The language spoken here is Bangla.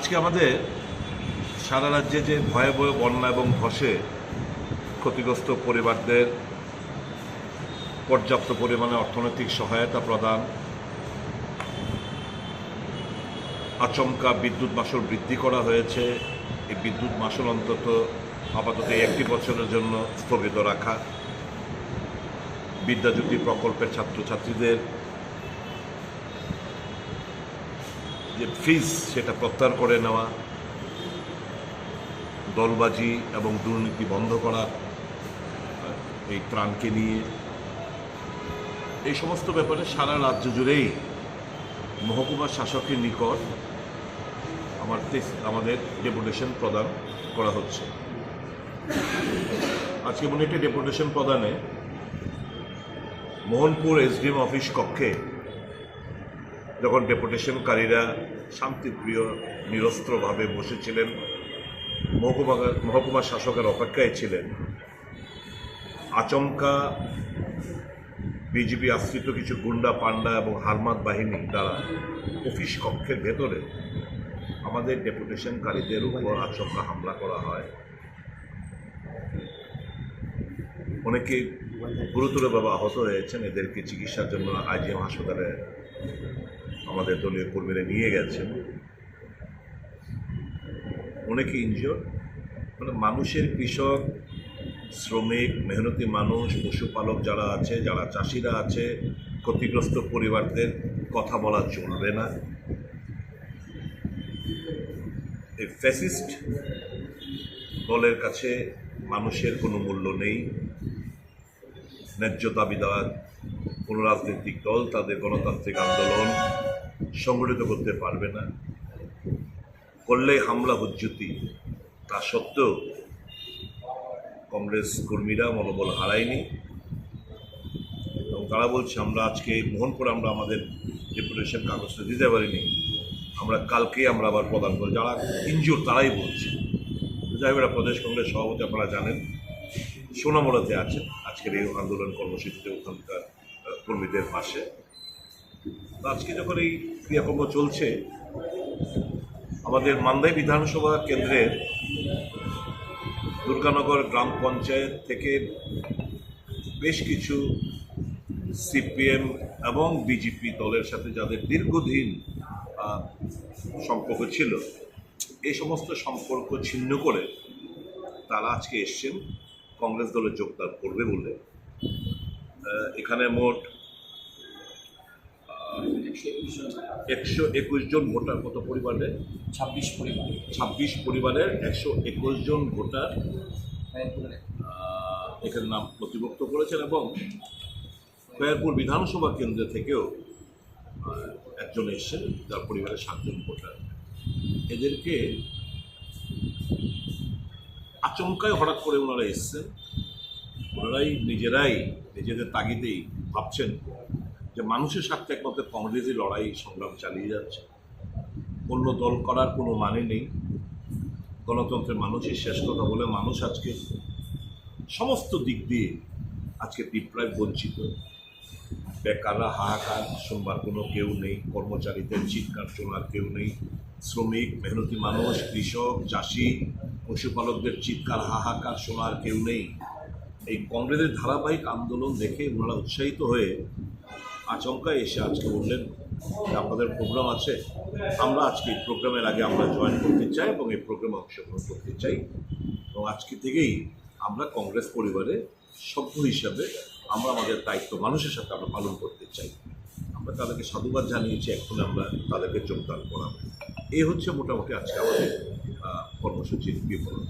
আজকে আমাদের সারা রাজ্যে যে ভয়াবহ বন্যা এবং ধসে ক্ষতিগ্রস্ত পরিবারদের পর্যাপ্ত পরিমাণে অর্থনৈতিক সহায়তা প্রদান, আচমকা বিদ্যুৎ মাশুল বৃদ্ধি করা হয়েছে। এই বিদ্যুৎ মাশুল অন্তত আপাতত 1 বছরের জন্য স্থগিত রাখা, বিদ্যাজ্যোতি প্রকল্পের ছাত্রছাত্রীদের যে ফিজ সেটা প্রত্যাহার করে নেওয়া, দলবাজি এবং দুর্নীতি বন্ধ করা, এই ত্রাণকে নিয়ে এই সমস্ত ব্যাপারে সারা রাজ্য জুড়েই মহকুমা শাসকের নিকট আমাদের ডেপুটেশন প্রদান করা হচ্ছে। আজকে একটি ডেপুটেশন প্রদানে মোহনপুর এসডিএম অফিস কক্ষে যখন ডেপুটেশনকারীরা শান্তিপ্রিয় নিরস্ত্রভাবে বসেছিলেন, মহকুমা শাসকের অপেক্ষায় ছিলেন, আচমকা বিজেপি আশ্রিত কিছু গুন্ডা পান্ডা এবং হারমাত বাহিনী দ্বারা অফিস কক্ষের ভেতরে আমাদের ডেপুটেশনকারীদের উপর আচমকা হামলা করা হয়। অনেকে গুরুতরভাবে আহত হয়েছেন। এদেরকে চিকিৎসার জন্য আইজিএম হাসপাতালে আমাদের দলীয় কর্মীরা নিয়ে গেছেন। অনেকে ইনজিওর, মানে মানুষের, কৃষক, শ্রমিক, মেহনতি মানুষ, পশুপালক যারা আছে, যারা চাষিরা আছে, ক্ষতিগ্রস্ত পরিবারদের কথা বলা চলবে না। এই ফ্যাসিস্ট দলের কাছে মানুষের কোনো মূল্য নেই। ন্যায্য দাবি দেওয়ার কোনো রাজনৈতিক দল তাদের গণতান্ত্রিক আন্দোলন সংগঠিত করতে পারবে না। করলে হামলা হুজ্জুতি। তা সত্ত্বেও কংগ্রেস কর্মীরা মনোবল হারায়নি এবং তারা বলছে, আমরা আজকে মোহনপুরে আমরা আমাদের ডেপুটেশন কাগজটা দিতে পারিনি, আমরা কালকেই আমরা আবার প্রদান করি। যারা ইনজুর তারাই বলছে। যাই হোক, প্রদেশ কংগ্রেস সভাপতি আপনারা জানেন সোনামুড়াতে আছেন আজকের এই আন্দোলন কর্মসূচিতে ওখানকার কর্মীদের পাশে। আজকে যখন এই ক্রিয়াকর্ম চলছে, আমাদের মান্দাই বিধানসভা কেন্দ্রের দুর্গানগর গ্রাম পঞ্চায়েত থেকে বেশ কিছু সিপিএম এবং বিজেপি দলের সাথে যাদের দীর্ঘদিন সম্পর্ক ছিল, এই সমস্ত সম্পর্ক ছিন্ন করে তারা আজকে এসছেন কংগ্রেস দলে যোগদান করবে বলে। এখানে মোট 121 জন ভোটার, কত পরিবারের? 26 পরিবারের 121 জন ভোটার এখানে নাম নথিভুক্ত করেছেন এবং খয়ারপুর বিধানসভা কেন্দ্র থেকেও একজন এসছেন, যার পরিবারের 7 জন ভোটার। এদেরকে আচমকায় হঠাৎ করে ওনারা এসছেন। ওনারাই নিজেদের তাগিদেই ভাবছেন যে মানুষের স্বার্থে একমাত্র কংগ্রেসই লড়াই সংগ্রাম চালিয়ে যাচ্ছে, অন্য দল করার কোনো মানে নেই। গণতন্ত্রের মানুষই শেষ কথা বলে মানুষ আজকে সমস্ত দিক দিয়ে আজকে বিপ্লব বঞ্চিত। বেকাররা হাহাকার শুনবার কোনো কেউ নেই, কর্মচারীদের চিৎকার শোনার কেউ নেই, শ্রমিক, মেহনতি মানুষ, কৃষক, চাষি, পশুপালকদের চিৎকার হাহাকার শোনার কেউ নেই। এই কংগ্রেসের ধারাবাহিক আন্দোলন দেখে ওনারা উৎসাহিত হয়ে আচমকা এসে আজকে বললেন যে আপনাদের প্রোগ্রাম আছে, আমরা আজকে এই প্রোগ্রামের আগে আমরা জয়েন করতে চাই এবং এই প্রোগ্রামে অংশগ্রহণ করতে চাই এবং আজকে থেকেই আমরা কংগ্রেস পরিবারে সভ্য হিসাবে আমরা আমাদের দায়িত্ব মানুষের সাথে আমরা পালন করতে চাই। আমরা তাদেরকে সাধুবাদ জানিয়েছি, এখন আমরা তাদেরকে যোগদান করাবো। এই হচ্ছে মোটামুটি আজকে আমাদের কর্মসূচির বিবরণ।